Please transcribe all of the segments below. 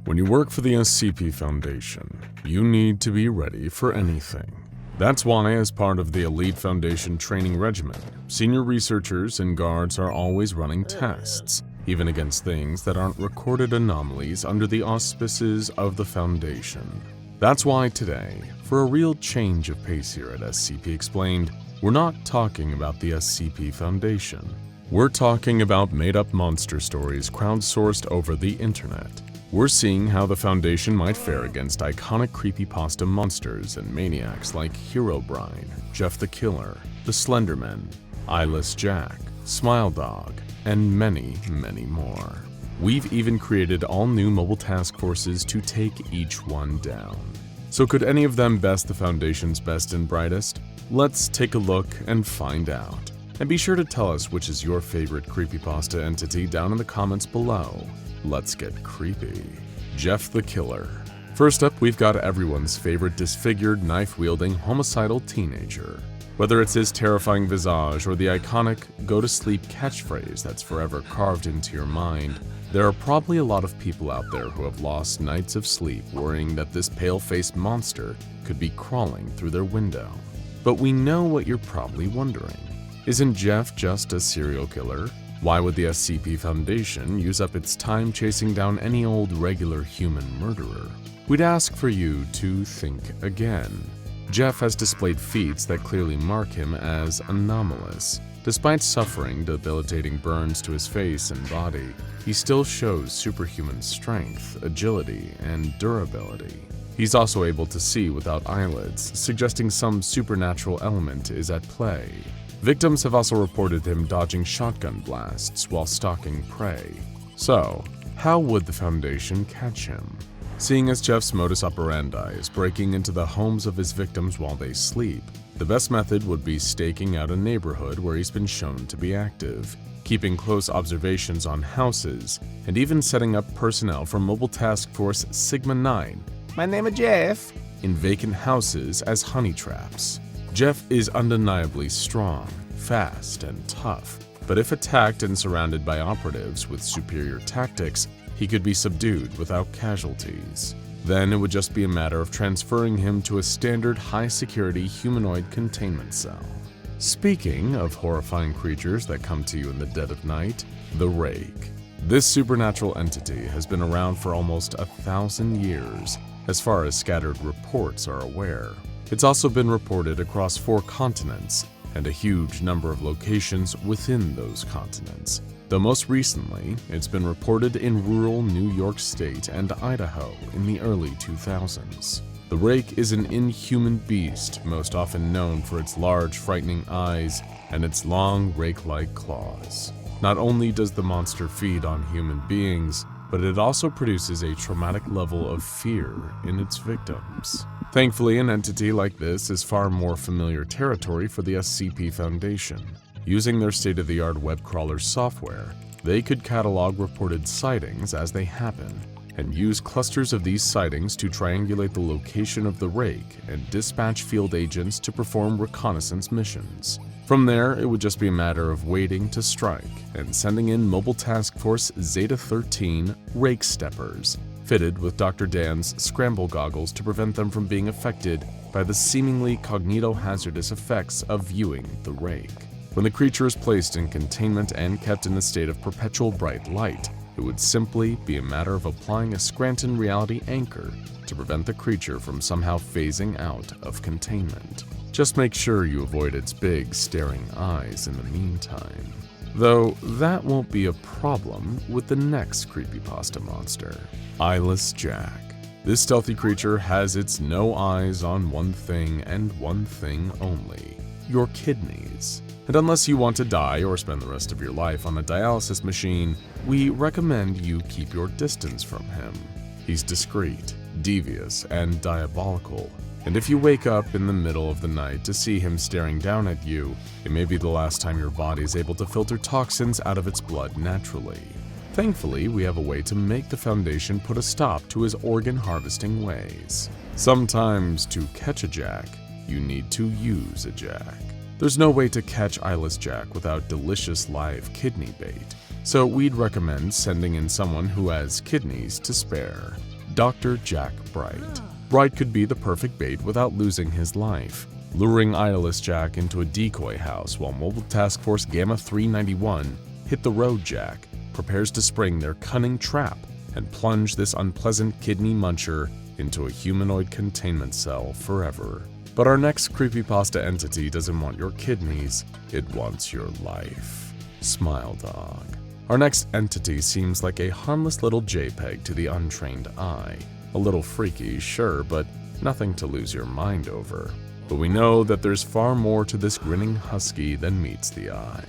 When you work for the SCP Foundation, you need to be ready for anything. That's why, as part of the Elite Foundation training regimen, senior researchers and guards are always running tests, even against things that aren't recorded anomalies under the auspices of the Foundation. That's why today, for a real change of pace here at SCP Explained, we're not talking about the SCP Foundation. We're talking about made-up monster stories crowdsourced over the internet. We're seeing how the Foundation might fare against iconic creepypasta monsters and maniacs like Herobrine, Jeff the Killer, the Slenderman, Eyeless Jack, Smile Dog, and many, many more. We've even created all new mobile task forces to take each one down. So could any of them best the Foundation's best and brightest? Let's take a look and find out. And be sure to tell us which is your favorite creepypasta entity down in the comments below. Let's get creepy. Jeff the Killer. First up, we've got everyone's favorite disfigured, knife-wielding, homicidal teenager. Whether it's his terrifying visage or the iconic go-to-sleep catchphrase that's forever carved into your mind, there are probably a lot of people out there who have lost nights of sleep worrying that this pale-faced monster could be crawling through their window. But we know what you're probably wondering. Isn't Jeff just a serial killer? Why would the SCP Foundation use up its time chasing down any old regular human murderer? We'd ask for you to think again. Jeff has displayed feats that clearly mark him as anomalous. Despite suffering debilitating burns to his face and body, he still shows superhuman strength, agility, and durability. He's also able to see without eyelids, suggesting some supernatural element is at play. Victims have also reported him dodging shotgun blasts while stalking prey. So, how would the Foundation catch him? Seeing as Jeff's modus operandi is breaking into the homes of his victims while they sleep, the best method would be staking out a neighborhood where he's been shown to be active, keeping close observations on houses, and even setting up personnel from Mobile Task Force Sigma-9, my name is Jeff, in vacant houses as honey traps. Jeff is undeniably strong, fast, and tough, but if attacked and surrounded by operatives with superior tactics, he could be subdued without casualties. Then it would just be a matter of transferring him to a standard high-security humanoid containment cell. Speaking of horrifying creatures that come to you in the dead of night, the Rake. This supernatural entity has been around for almost 1,000 years, as far as scattered reports are aware. It's also been reported across 4 continents and a huge number of locations within those continents, though most recently it's been reported in rural New York State and Idaho in the early 2000s. The Rake is an inhuman beast, most often known for its large, frightening eyes and its long, rake-like claws. Not only does the monster feed on human beings, but it also produces a traumatic level of fear in its victims. Thankfully, an entity like this is far more familiar territory for the SCP Foundation. Using their state-of-the-art web crawler software, they could catalog reported sightings as they happen, and use clusters of these sightings to triangulate the location of the Rake and dispatch field agents to perform reconnaissance missions. From there, it would just be a matter of waiting to strike and sending in Mobile Task Force Zeta-13 Rake Steppers, fitted with Dr. Dan's scramble goggles to prevent them from being affected by the seemingly cognito-hazardous effects of viewing the Rake. When the creature is placed in containment and kept in a state of perpetual bright light, it would simply be a matter of applying a Scranton reality anchor to prevent the creature from somehow phasing out of containment. Just make sure you avoid its big, staring eyes in the meantime. Though that won't be a problem with the next creepypasta monster, Eyeless Jack. This stealthy creature has its no eyes on one thing and one thing only: your kidneys. And unless you want to die or spend the rest of your life on a dialysis machine, we recommend you keep your distance from him. He's discreet, devious, and diabolical. And if you wake up in the middle of the night to see him staring down at you, it may be the last time your body is able to filter toxins out of its blood naturally. Thankfully, we have a way to make the Foundation put a stop to his organ harvesting ways. Sometimes to catch a Jack, you need to use a Jack. There's no way to catch Eyeless Jack without delicious live kidney bait, so we'd recommend sending in someone who has kidneys to spare. Dr. Jack Bright. Bright could be the perfect bait without losing his life, luring Eyeless Jack into a decoy house while Mobile Task Force Gamma 391, Hit the Road Jack, prepares to spring their cunning trap and plunge this unpleasant kidney muncher into a humanoid containment cell forever. But our next creepypasta entity doesn't want your kidneys, it wants your life. Smile Dog. Our next entity seems like a harmless little JPEG to the untrained eye. A little freaky, sure, but nothing to lose your mind over. But we know that there's far more to this grinning husky than meets the eye.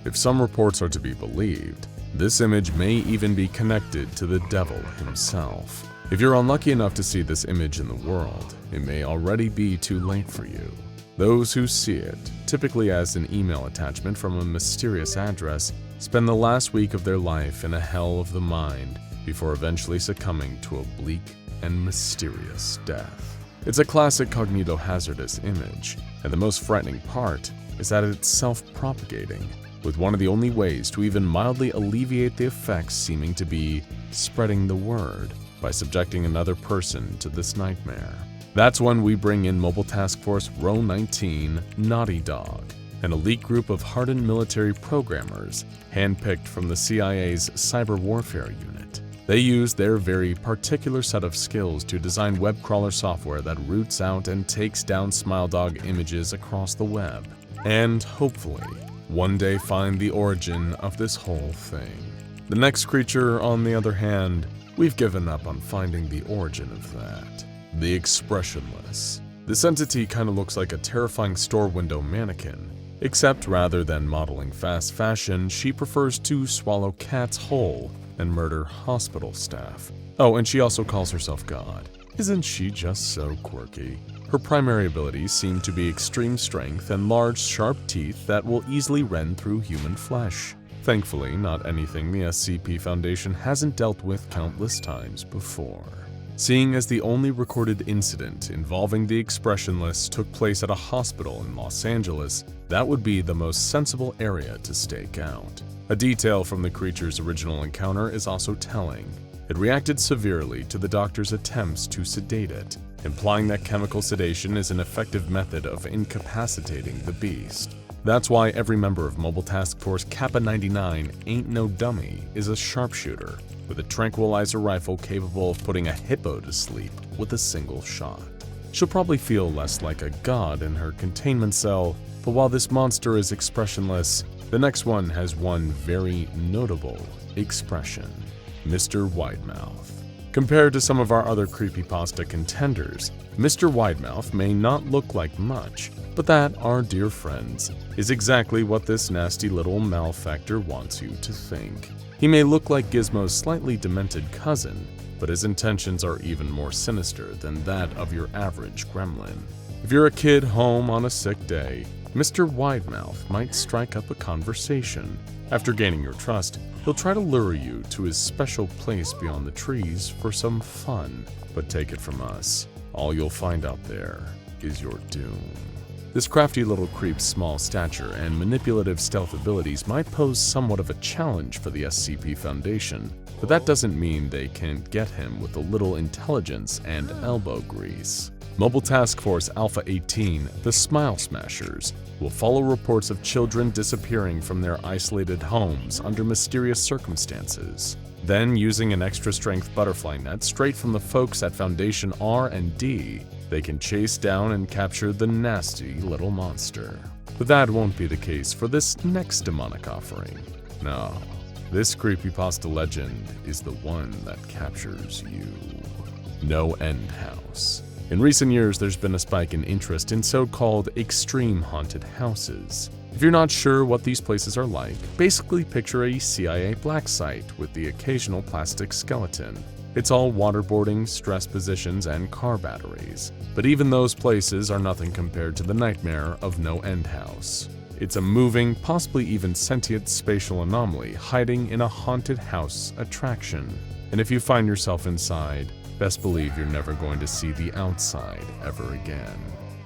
If some reports are to be believed, this image may even be connected to the devil himself. If you're unlucky enough to see this image in the world, it may already be too late for you. Those who see it, typically as an email attachment from a mysterious address, spend the last week of their life in a hell of the mind before eventually succumbing to a bleak and mysterious death. It's a classic cognito-hazardous image, and the most frightening part is that it's self-propagating, with one of the only ways to even mildly alleviate the effects seeming to be spreading the word by subjecting another person to this nightmare. That's when we bring in Mobile Task Force Row 19 Naughty Dog, an elite group of hardened military programmers handpicked from the CIA's cyber warfare unit. They use their very particular set of skills to design web crawler software that roots out and takes down Smile Dog images across the web, and hopefully, one day find the origin of this whole thing. The next creature, on the other hand, we've given up on finding the origin of that. The Expressionless. This entity kinda looks like a terrifying store window mannequin, except rather than modeling fast fashion, she prefers to swallow cats whole and murder hospital staff. Oh, and she also calls herself God. Isn't she just so quirky? Her primary abilities seem to be extreme strength and large, sharp teeth that will easily rend through human flesh. Thankfully, not anything the SCP Foundation hasn't dealt with countless times before. Seeing as the only recorded incident involving the Expressionless took place at a hospital in Los Angeles, that would be the most sensible area to stake out. A detail from the creature's original encounter is also telling. It reacted severely to the doctor's attempts to sedate it, implying that chemical sedation is an effective method of incapacitating the beast. That's why every member of Mobile Task Force Kappa 99 ain't no dummy is a sharpshooter with a tranquilizer rifle capable of putting a hippo to sleep with a single shot. She'll probably feel less like a god in her containment cell, but while this monster is expressionless, the next one has one very notable expression: Mr. Widemouth. Compared to some of our other creepypasta contenders, Mr. Widemouth may not look like much, but that, our dear friends, is exactly what this nasty little malefactor wants you to think. He may look like Gizmo's slightly demented cousin, but his intentions are even more sinister than that of your average gremlin. If you're a kid home on a sick day, Mr. Widemouth might strike up a conversation. After gaining your trust, he'll try to lure you to his special place beyond the trees for some fun. But take it from us, all you'll find out there is your doom. This crafty little creep's small stature and manipulative stealth abilities might pose somewhat of a challenge for the SCP Foundation, but that doesn't mean they can't get him with a little intelligence and elbow grease. Mobile Task Force Alpha 18, the Smile Smashers, will follow reports of children disappearing from their isolated homes under mysterious circumstances. Then, using an extra-strength butterfly net straight from the folks at Foundation R&D, they can chase down and capture the nasty little monster. But that won't be the case for this next demonic offering. No, this creepypasta legend is the one that captures you. No End House. In recent years, there's been a spike in interest in so-called extreme haunted houses. If you're not sure what these places are like, basically picture a CIA black site with the occasional plastic skeleton. It's all waterboarding, stress positions, and car batteries. But even those places are nothing compared to the nightmare of No End House. It's a moving, possibly even sentient spatial anomaly hiding in a haunted house attraction. And if you find yourself inside, best believe you're never going to see the outside ever again.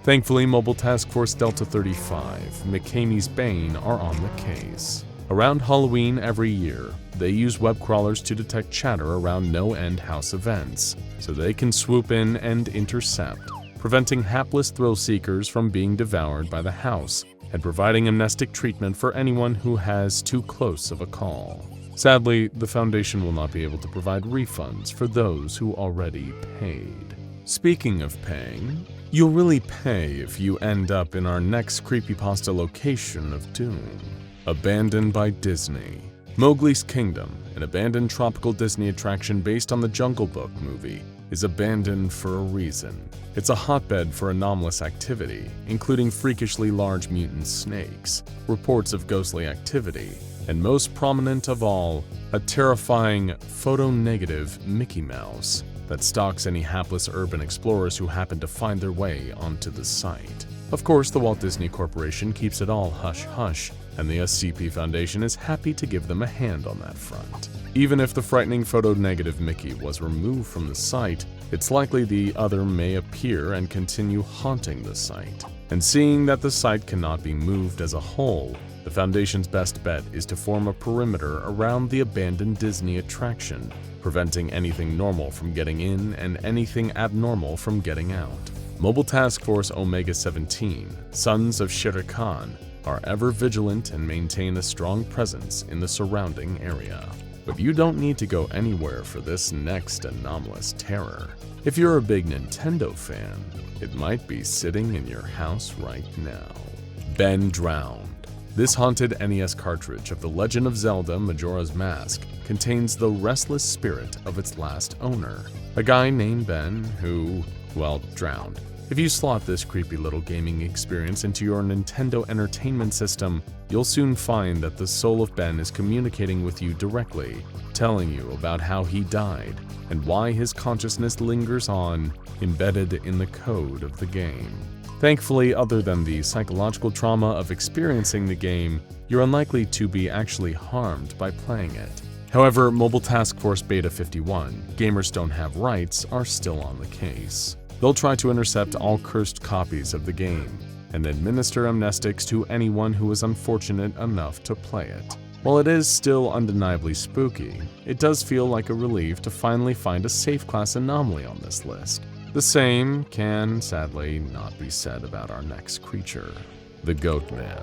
Thankfully, Mobile Task Force Delta 35, McCamey's Bane are on the case. Around Halloween every year, they use web crawlers to detect chatter around no-end house events, so they can swoop in and intercept, preventing hapless thrill seekers from being devoured by the house and providing amnestic treatment for anyone who has too close of a call. Sadly, the Foundation will not be able to provide refunds for those who already paid. Speaking of paying, you'll really pay if you end up in our next creepypasta location of doom. Abandoned by Disney. Mowgli's Kingdom, an abandoned tropical Disney attraction based on the Jungle Book movie, is abandoned for a reason. It's a hotbed for anomalous activity, including freakishly large mutant snakes, reports of ghostly activity, and most prominent of all, a terrifying photo-negative Mickey Mouse that stalks any hapless urban explorers who happen to find their way onto the site. Of course, the Walt Disney Corporation keeps it all hush-hush, and the SCP Foundation is happy to give them a hand on that front. Even if the frightening photo-negative Mickey was removed from the site, it's likely the other may appear and continue haunting the site. And seeing that the site cannot be moved as a whole, the Foundation's best bet is to form a perimeter around the abandoned Disney attraction, preventing anything normal from getting in and anything abnormal from getting out. Mobile Task Force Omega-17, Sons of Shere Khan, are ever vigilant and maintain a strong presence in the surrounding area. But you don't need to go anywhere for this next anomalous terror. If you're a big Nintendo fan, it might be sitting in your house right now. Ben Drowned. This haunted NES cartridge of The Legend of Zelda Majora's Mask contains the restless spirit of its last owner, a guy named Ben who, well, drowned. If you slot this creepy little gaming experience into your Nintendo Entertainment System, you'll soon find that the soul of Ben is communicating with you directly, telling you about how he died and why his consciousness lingers on, embedded in the code of the game. Thankfully, other than the psychological trauma of experiencing the game, you're unlikely to be actually harmed by playing it. However, Mobile Task Force Beta 51, Gamers Don't Have Rights, are still on the case. They'll try to intercept all cursed copies of the game and administer amnestics to anyone who is unfortunate enough to play it. While it is still undeniably spooky, it does feel like a relief to finally find a safe class anomaly on this list. The same can, sadly, not be said about our next creature, the Goat Man.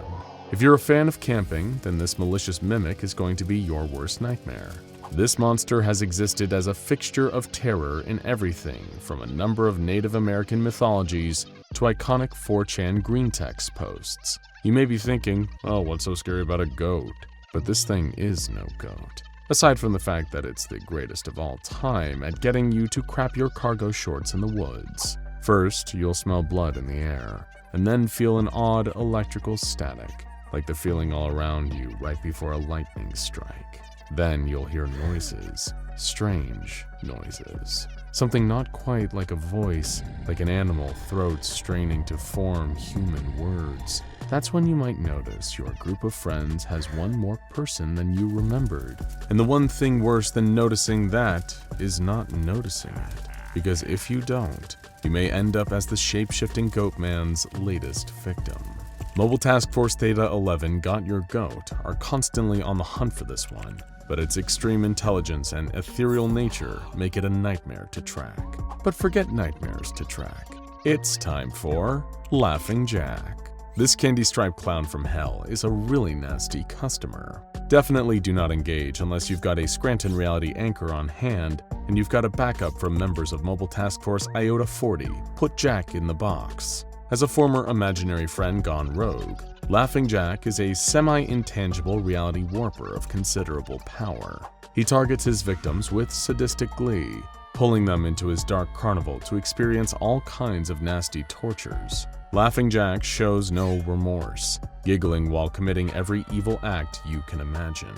If you're a fan of camping, then this malicious mimic is going to be your worst nightmare. This monster has existed as a fixture of terror in everything from a number of Native American mythologies to iconic 4chan green text posts. You may be thinking, oh, what's so scary about a goat? But this thing is no goat. Aside from the fact that it's the greatest of all time at getting you to crap your cargo shorts in the woods. First, you'll smell blood in the air, and then feel an odd electrical static, like the feeling all around you right before a lightning strike. Then you'll hear noises, strange noises. Something not quite like a voice, like an animal throat straining to form human words. That's when you might notice your group of friends has one more person than you remembered. And the one thing worse than noticing that is not noticing it. Because if you don't, you may end up as the shape-shifting Goat Man's latest victim. Mobile Task Force Theta 11 Got Your Goat are constantly on the hunt for this one, but its extreme intelligence and ethereal nature make it a nightmare to track. But forget nightmares to track. It's time for Laughing Jack. This candy-striped clown from hell is a really nasty customer. Definitely do not engage unless you've got a Scranton Reality anchor on hand and you've got a backup from members of Mobile Task Force Iota 40. Put Jack in the box. As a former imaginary friend gone rogue, Laughing Jack is a semi-intangible reality warper of considerable power. He targets his victims with sadistic glee, pulling them into his dark carnival to experience all kinds of nasty tortures. Laughing Jack shows no remorse, giggling while committing every evil act you can imagine.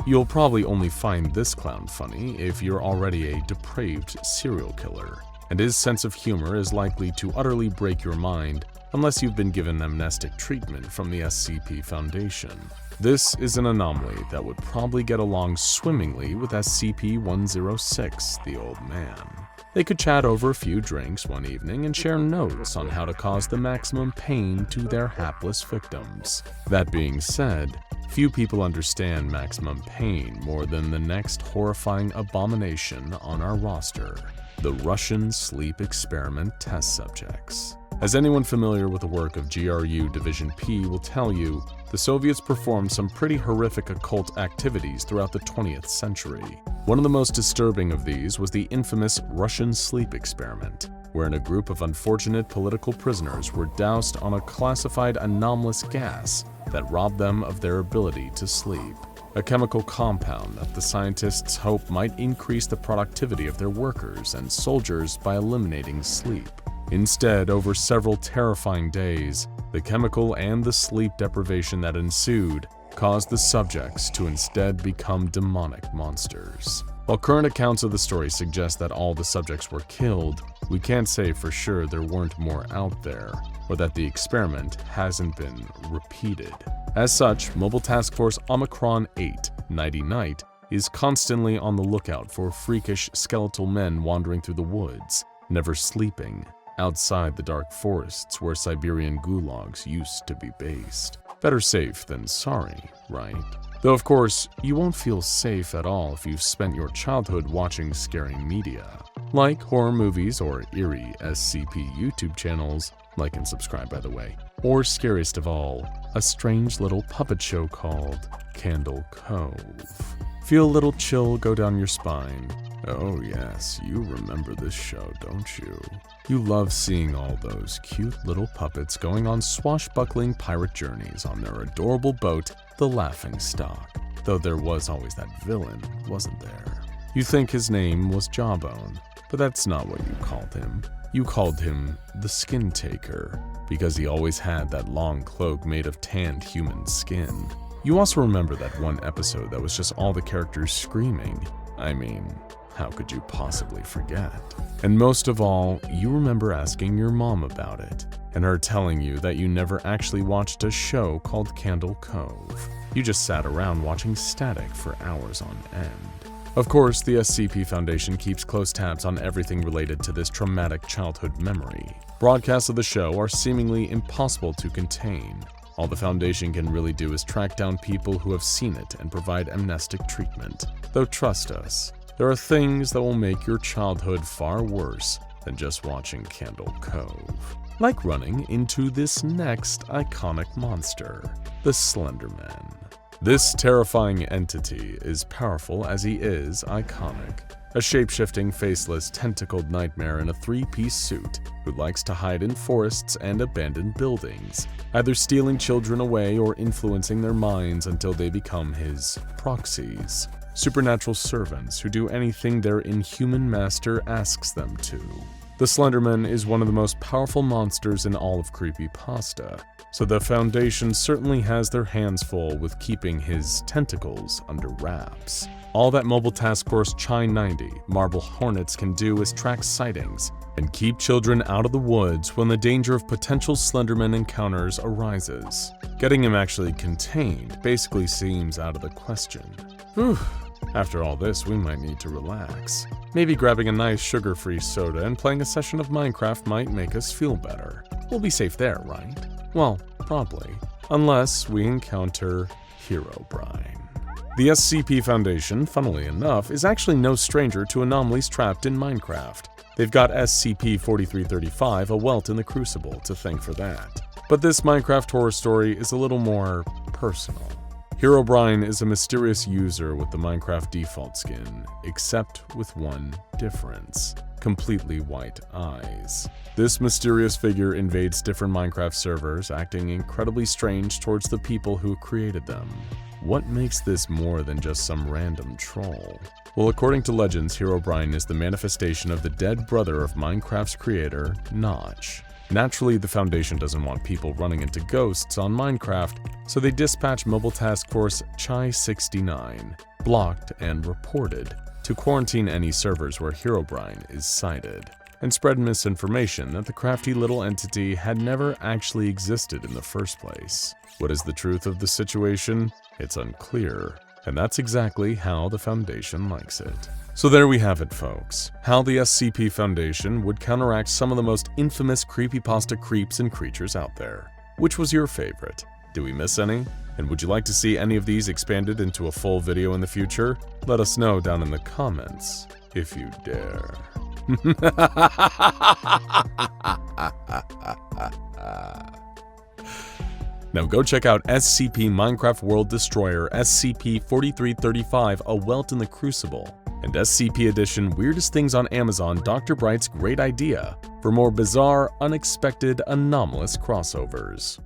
You'll probably only find this clown funny if you're already a depraved serial killer, and his sense of humor is likely to utterly break your mind unless you've been given amnestic treatment from the SCP Foundation. This is an anomaly that would probably get along swimmingly with SCP-106, the Old Man. They could chat over a few drinks one evening and share notes on how to cause the maximum pain to their hapless victims. That being said, few people understand maximum pain more than the next horrifying abomination on our roster, the Russian sleep experiment test subjects. As anyone familiar with the work of GRU Division P will tell you, the Soviets performed some pretty horrific occult activities throughout the 20th century. One of the most disturbing of these was the infamous Russian sleep experiment, wherein a group of unfortunate political prisoners were doused on a classified anomalous gas that robbed them of their ability to sleep, a chemical compound that the scientists hope might increase the productivity of their workers and soldiers by eliminating sleep. Instead, over several terrifying days, the chemical and the sleep deprivation that ensued caused the subjects to instead become demonic monsters. While current accounts of the story suggest that all the subjects were killed, we can't say for sure there weren't more out there, or that the experiment hasn't been repeated. As such, Mobile Task Force Omicron 8, Nighty Night, is constantly on the lookout for freakish skeletal men wandering through the woods, never sleeping, outside the dark forests where Siberian gulags used to be based. Better safe than sorry, right? Though of course, you won't feel safe at all if you've spent your childhood watching scary media, like horror movies or eerie SCP YouTube channels, like and subscribe by the way, or scariest of all, a strange little puppet show called Candle Cove. Feel a little chill go down your spine. Oh yes, you remember this show, don't you? You love seeing all those cute little puppets going on swashbuckling pirate journeys on their adorable boat, the Laughing Stock. Though there was always that villain, wasn't there? You think his name was Jawbone, but that's not what you called him. You called him the Skin Taker, because he always had that long cloak made of tanned human skin. You also remember that one episode that was just all the characters screaming. I mean, how could you possibly forget? And most of all, you remember asking your mom about it, and her telling you that you never actually watched a show called Candle Cove. You just sat around watching static for hours on end. Of course, the SCP Foundation keeps close tabs on everything related to this traumatic childhood memory. Broadcasts of the show are seemingly impossible to contain. All the Foundation can really do is track down people who have seen it and provide amnestic treatment. Though trust us, there are things that will make your childhood far worse than just watching Candle Cove. Like running into this next iconic monster, the Slenderman. This terrifying entity is powerful as he is iconic. A shape-shifting, faceless, tentacled nightmare in a three-piece suit who likes to hide in forests and abandoned buildings, either stealing children away or influencing their minds until they become his proxies. Supernatural servants who do anything their inhuman master asks them to. The Slenderman is one of the most powerful monsters in all of Creepypasta, so the Foundation certainly has their hands full with keeping his tentacles under wraps. All that Mobile Task Force Chi-90 Marble Hornets can do is track sightings and keep children out of the woods when the danger of potential Slenderman encounters arises. Getting him actually contained basically seems out of the question. Whew. After all this, we might need to relax. Maybe grabbing a nice sugar-free soda and playing a session of Minecraft might make us feel better. We'll be safe there, right? Well, probably. Unless we encounter Herobrine. The SCP Foundation, funnily enough, is actually no stranger to anomalies trapped in Minecraft. They've got SCP-4335, a welt in the Crucible, to thank for that. But this Minecraft horror story is a little more personal. Herobrine is a mysterious user with the Minecraft default skin, except with one difference: completely white eyes. This mysterious figure invades different Minecraft servers, acting incredibly strange towards the people who created them. What makes this more than just some random troll? Well, according to legends, Herobrine is the manifestation of the dead brother of Minecraft's creator, Notch. Naturally, the Foundation doesn't want people running into ghosts on Minecraft, so they dispatch Mobile Task Force Chi-69, blocked and reported, to quarantine any servers where Herobrine is sighted, and spread misinformation that the crafty little entity had never actually existed in the first place. What is the truth of the situation? It's unclear, and that's exactly how the Foundation likes it. So there we have it, folks. How the SCP Foundation would counteract some of the most infamous creepypasta creeps and creatures out there. Which was your favorite? Did we miss any? And would you like to see any of these expanded into a full video in the future? Let us know down in the comments, if you dare. Now go check out SCP Minecraft World Destroyer SCP-4335 A Welt in the Crucible, and SCP Edition Weirdest Things on Amazon Dr. Bright's Great Idea for more bizarre, unexpected, anomalous crossovers.